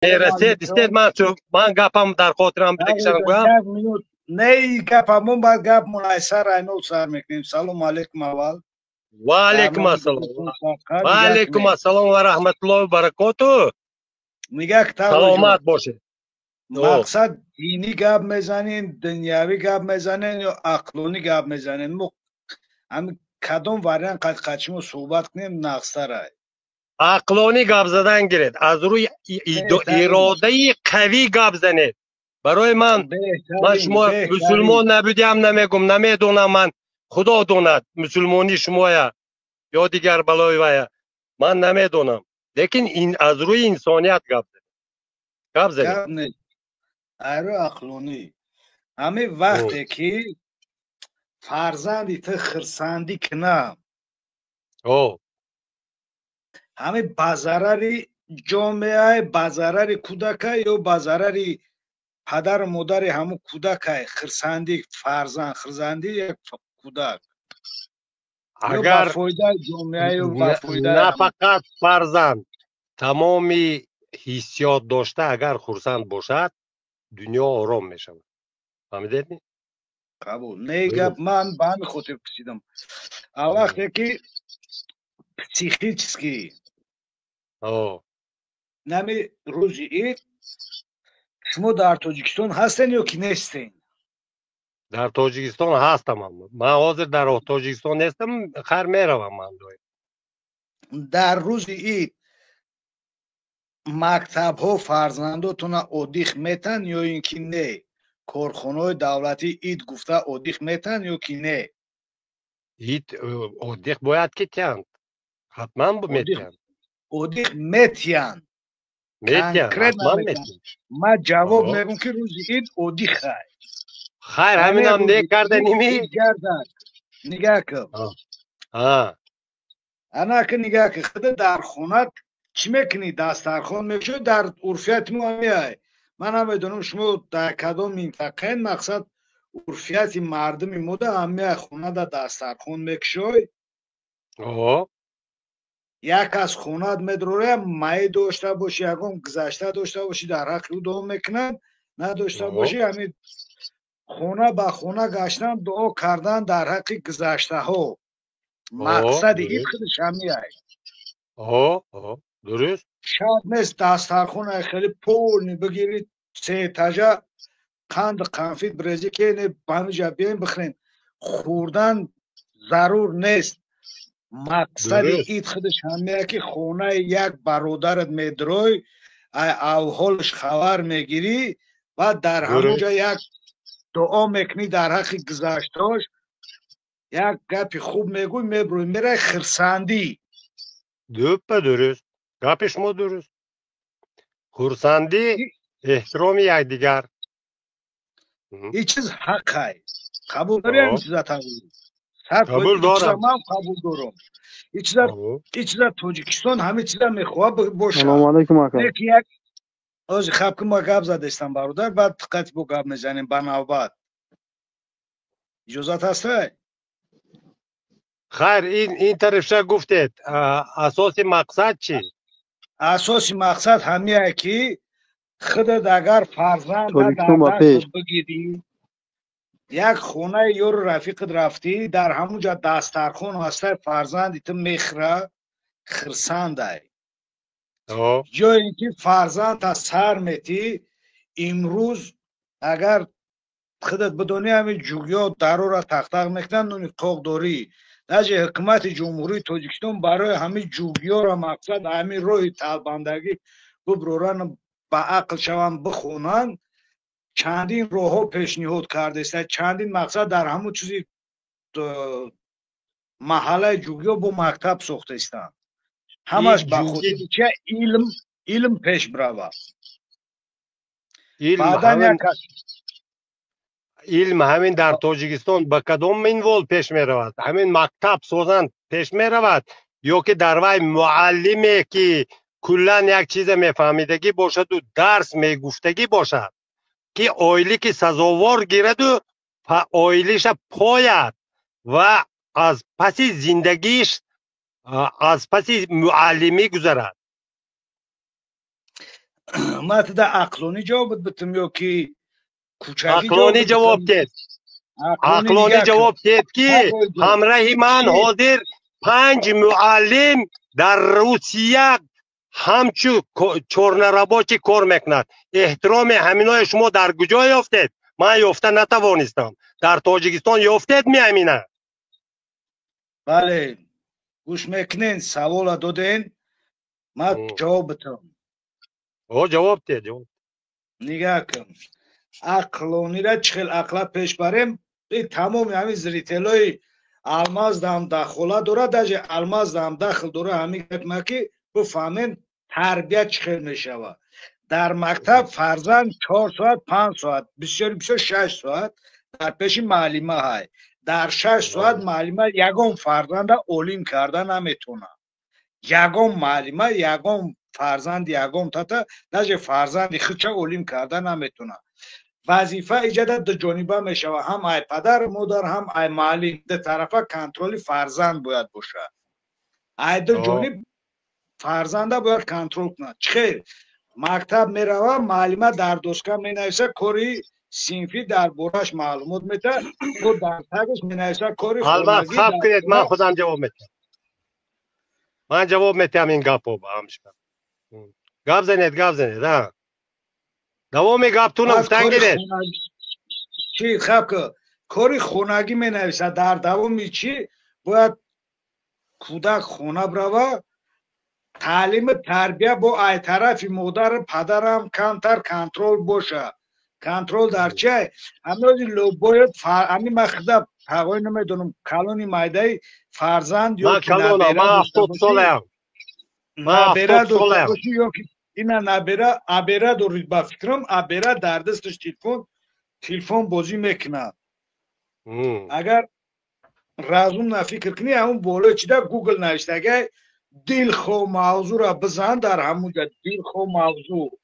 میرسید استید من گپم در خاطرم بکشم گویم. یک منوت نه گپمون بعد گپ منایسر اینو سر میکنیم. سلام علیکم اول. و علیکم السلام. و علیکم السلام و رحمت الله و برکاته. میگه که سلامت باشه. مقصد دینی گپ میزنین، دنیاوی گپ میزنین یا عقلانی گپ میزنین؟ همین کدوم وریانت قچمو صحبت کنیم نقصره. عقلانی گپ زدن گیرید، از روی اراده قوی گپ زنید. برای من شما مسلمان نبودیم، نمیگم، نمیدونم، من خدا دوند مسلمانی شما یا دیگر بلای ویا من نمیدونم، لیکن این از روی انسانیت گپ زنید. اره عقلانی همین وقتی که فرزندی تو خرسندی کنه همین بازاراری جامعه، بازاراری کودک یا بازاراری پدر و مادر همون کودک خرسندی فرزند، خرسندی یک کودک اگر نه فقط فرزند تمامی حیثیات داشته اگر خرسند باشد دنیا آرام می شود. فهمیدید؟ قبول نه گپ من به همین خاطر پرسیدم. وقتی که پسیخیچسکی نمی روزی اید شما در تاجیکستان هستین یا که نیستین؟ در تاجیکستان هستم. من حاضر در تاجیکستان نیستم، خیر میروم. من در روز اید مکتب ها فرزنداتون اودیخ میتن یا اینکه نه؟ کارخانه دولتی اید گفته اودیخ میتن یا که نه؟ اید اودیخ باید که تیند، حتما میتیند. اودیخ میتیند حتما میتیند. من جواب میگم که روز اید اودیخ خیر همین هم نه کرده نیمی نگاه کن. انا که نگاه که خود در خونت چی میکنی؟ دسترخوان میشه در عرفیت مو همیه. من هم بدونم شما در کدام منطقه مقصد عرفیت مردم موده همیه خونه در دسترخوان میکشوی. یک از خونت میدروره مای داشته باشی یکم گذشته داشته باشی در حق او دعا میکنن، نداشته باشی همین خونه به خونه گشتن دعا کردن در حق گذشته ها. مقصد این خودش همیه. درست. شاید نیست دسترخوان خیلی پول بگیرید سه تجه قند قنفید برزی که همینجا بیاین بخرین، خوردن ضرور نیست. مقصد اید خودش همیه که خونه یک برادرت میدروی او حالش خبر میگیری و در همونجا یک دعا میکنی در حق گذشتاش، یک گپی خوب میگوی میبروی میره خرسندی. درست. گپش ما درست. خرسندی احترام یک دیگر. این چیز حق های. قبول داری این چیزا قبول دارم. من قبول دارم. این چیزا تاجیکستان همه چیزا میخواه باشه. سلام علیکم آقا. یک از خب که ما گپ زدستم برادر بعد دقت بو گپ میزنیم با نوبت. اجازت هسته؟ خیر این طرفشه گفتید اساس مقصد چی؟ اساس مقصد همیه که خودت اگر فرزند در دست بگیری یک خونه یور رفیقت رفتی در همونجا دسترخوان هسته فرزند تو میخره خرسنده یا اینکه فرزند تا سر میتی امروز اگر خودت بدونی همین جوگیا درو را تختق میکنن نونی قاق داری نجه حکومت جمهوری تاجیکستان برای همین جوگیا را مقصد همین روی تلبندگی ببرورن با عقل شوان بخونن. چندین روها پیشنهاد کرده است، چندین مقصد در همون چیزی محله جوگیا با مکتب ساخته استند. همش به خاطر چه علم پیش بروه. علم همین در تاجیکستان به کدام منوال پیش می رود؟ همین مکتب سازند پیش می رود یا که در وی معلمی که کلن یک چیز میفهمیدگی باشد و درس میگفتگی باشد که آیلی که سزاوار گیرد و آیلیش پاید و از پس زندگیش از پس معلمی گذرد. ما تدا عقلانی جواب بتم یا که کوچکی عقلانی جواب داد. عقلانی جواب داد که همراه من حاضر 5 معلم در روسیه همچو چورنراباچی کار میکند. احترام همینای شما در کجا یافتید؟ من یافته نتوانستم. در تاجیکستان یافتید میامینه. بله گوش میکنین سوال دادین ما جواب بتم. جواب دید. نگاه کن عقلانی را چخیل عقلا پیش بریم تمام همین زریتلای الماز دام داخله دوره داجه الماز دام داخل دوره همین که بفهمین تربیت چخیل میشوه. در مکتب فرزند 4 ساعت 5 ساعت بسیار 6 ساعت در پیش معلمه های در 6 ساعت معلمه یگم فرزند اولین کردن نمیتونه. یگم معلمه یگم فرزند یگم تاتا داجه فرزند خودش اولین کردن نمیتونه. وظیفه ایجاد دو جانبه میشوه هم ای پدر مادر هم ای معلم ده طرفه کنترل فرزند باید باشه. ای دو جانب فرزنده باید کنترل کنه. خیر مکتب میروه معلمه در دوسکه مینویسه کاری صنفی در بورش معلومات میده و در تگش مینویسه کاری خونگی. خب کنید من خودم جواب میدم. من جواب میدم این گپو با همش. گپ زنید دوام گپتون گفتن گیرید. چی خب که کاری خونگی مینویسه در دوامی چی باید کودک خونه بروه تعلیم تربیه با ای طرف مادر پدرم کمتر کنترل باشه. کنترل در چه؟ همینوزی باید همین مخدب تقوی نمیدونم کلونی مایده فرزند یا که نبیره من 70 ساله نبیره دوسته باشی یا که اینا نبیره ابیره دو روز با فکرم ابیره در دستش تلفن بازی میکنه. اگر رازم نفکر کنی همون بالا چیده گوگل نوشته اگه دلخو موضوع را بزن در همونجا دلخو موضوع.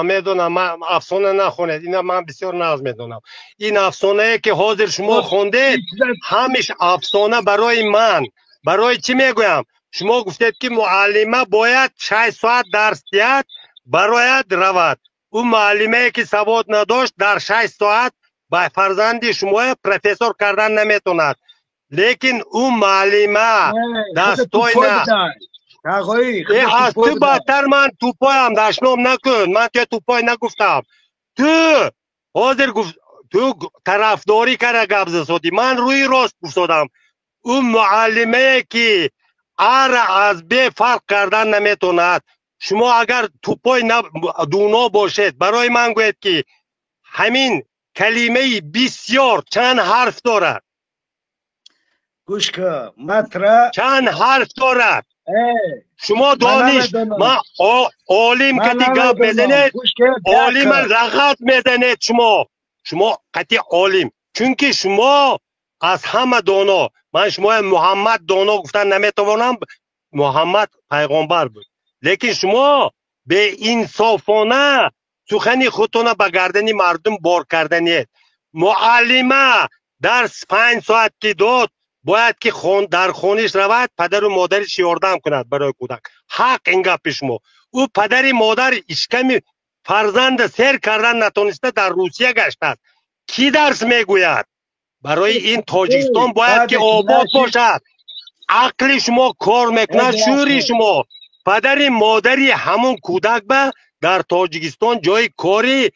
میدونم من افسانه نخونید. اینا من بسیار ناز میدونم. این افسانه که حاضر شما خوندید همیش افسانه برای من. برای چی میگویم؟ شما گفتید که معلمه باید 6 ساعت درس دهد برایت رود. اون معلمه که سواد نداشت در 6 ساعت با فرزند شما پروفسور کردن نمیتوند. لیکن اون معلمه دستای نه از تو بدتر من توپایم دشنام نکن. من که توپای نگفتم. تو حاضر گفت تو طرفداری کرده گپ زدی. من روی راست گفتم. اون معلمه که از به فرق کردن نمیتوند. شما اگر توپای دونا باشید برای من گوید که همین کلمه بسیار چند حرف دارد. گوش که مطرح چند حرف دارد. شما دانش ما عالم کتی گپ میزنید. عالم رغت میزنید. شما قطعی عالم. چونکه شما از همه دانا. من شما محمد دانا گفتن نمیتوانم. محمد پیغمبر بود. لیکن شما به انصافانه سخنی خودتون به گردن مردم بار کردنید. معلمه درس 5 ساعت که داد باید که در خونش رود پدر و مادرش یاردم کند برای کودک. حق اینگه پیش ما. او پدر مادر اشکمی فرزند سیر کردن نتونسته در روسیه گشته. کی درس میگوید؟ برای این تاجیکستان باید که آباد باشد. عقل شما کار میکند. شوری شما پدر مادری همون کودک به در تاجیکستان جای کاری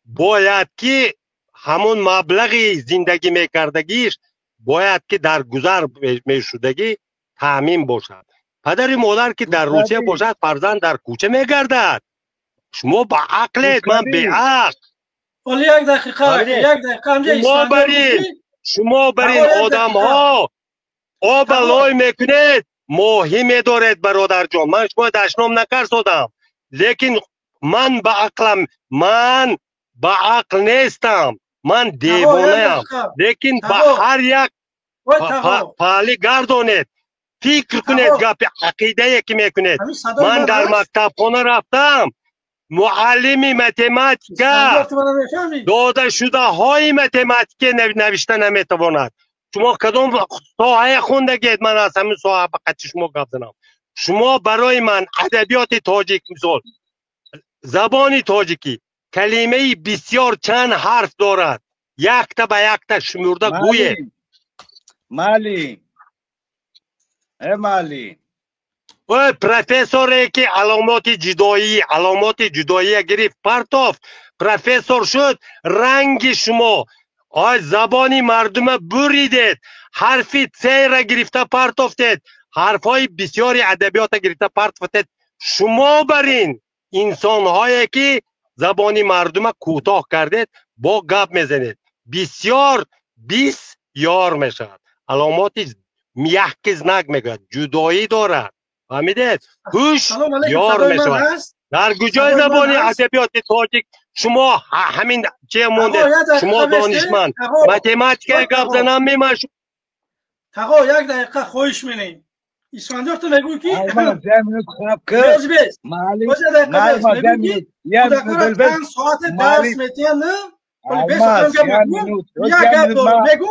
باید که همون مبلغی زندگی میکردگیش باید که در گذر میشدگی تامین باشد. پدر مادر که در روسیه باشد فرزند در کوچه میگردد. شما با عقلت من به عقل. ولی یک دقیقه شما برین آدم ها آبلای میکنید. ماهی میدارید برادر جان. من شما دشنام نکرسودم. لیکن من با عقل نیستم. من دیوانه ام. لیکن با هر یک پالی گردانید. فکر کنید گپ عقیده که میکنید. من در مکتب خانه رفتم. معلم متماتیک داده شده های متماتیک نوشته نمیتواند. شما کدام ساحه خوندگید؟ من از همین ساحه فقط شما گپ زنم. شما برای من ادبیات تاجیک مثال زبان تاجیکی کلمه بسیار چند حرف دارد. یک تا به یک تا شمرده گوید. معلم معلم و پروفسوری که علامات جدایی گرفت پرتافت پروفسور شد. رنگ شما زبانی مردم بریدید. حرف ت را گرفته پرتافتید. حرفای بسیاری ادبیات گرفته پرتافتید. شما برین انسان هایی که زبانی مردم کوتاه کردید با گپ میزنید. بسیار میشد. علامات میحکز نگ جدایی دارد. فهمیدید؟ هوش یار میشود. در کجای زبانی ادبیات تاجیک شما همین چه مونده؟ شما دانشمند متماتیک گپ زنم میماش. تقا یک دقیقه خویش منیم. اسفندیار تو میگوی کی؟ معلم چند ساعت درس میتین نه؟ ولی بیش از یک گپ دارم میگم.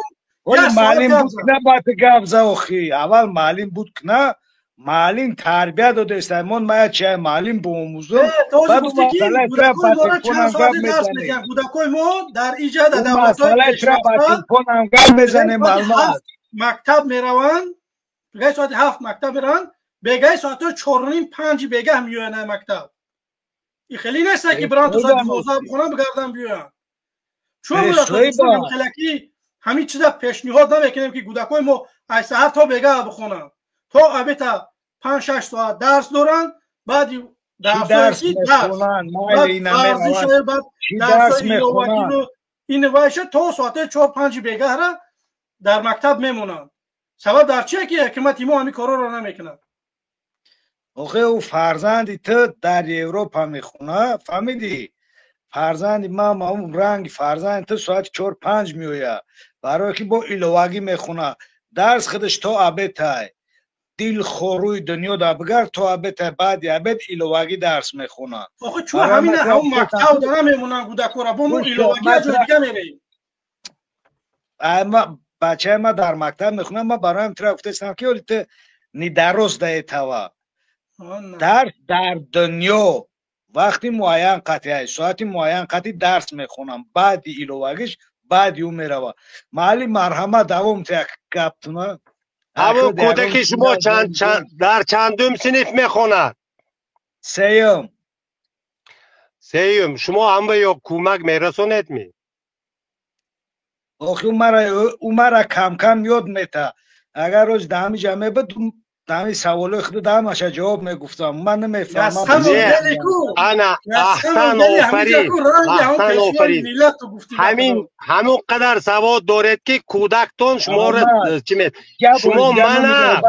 معلم بود نه باید گپ زاخی. اول معلم بود نه. معلم تربیت داده است. من چه معلم بوموزم. بعد گفتی که کودکان ما چند ساعت درس میدن. کودکان ما در ایجاد ادبیات مکتب میروند. بگه ساعت 7 مکتب میرن. بگه ساعت 4:30 5 بگه میوینه مکتب. این خیلی نیست که بران تو ساعت 12 بخونن بگردن بیان. چون ما خلکی همین چیزا پیشنهاد نمیکنیم که کودکان ما از ساعت تا بگه بخونن. تا البته 5 6 ساعت درس دارن. بعد درس میخونن. درس میخونن. این وایشه تا ساعت 4 5 بگه را در مکتب میمونن. سبب در چیه که حکومت ما همین کارا رو نمیکنه؟ آخه او فرزندی تو در اروپا میخونه فهمیدی؟ فرزندی ما اون رنگ فرزند تو ساعت 4 5 میویه برای که با ایلواگی میخونه. درس خودش تو ابتای دل خوروی دنیا دا بگر تو ابتای بعد ابت ایلواگی درس میخونه. آخه چون همین هم مکتب داره میمونن کودکورا با ما ایلواگی از دیگه میریم. اما بچه ما در مکتب میخونم. ما برایم تر گفتم که ولی تو نی درست دایتوا درس در دنیا وقتی معین قطعه ساعتی معین قطعی درس میخونم بعد ایلواگیش بعد اون میروا. معلم مرحمت دوام تک گپتونه. همون کودک شما در چندم صنف میخوند؟ سیوم. شما هم به یا کمک میرسونید می؟ آخه او مرا کم کم یاد میته. اگر روز دمی جمعه بود دمی سوال خود دمش جواب میگفتم. من نمیفهمم. انا احسن آفرین. همون قدر سواد دارید که کودکتون شما را چی می؟ شما منم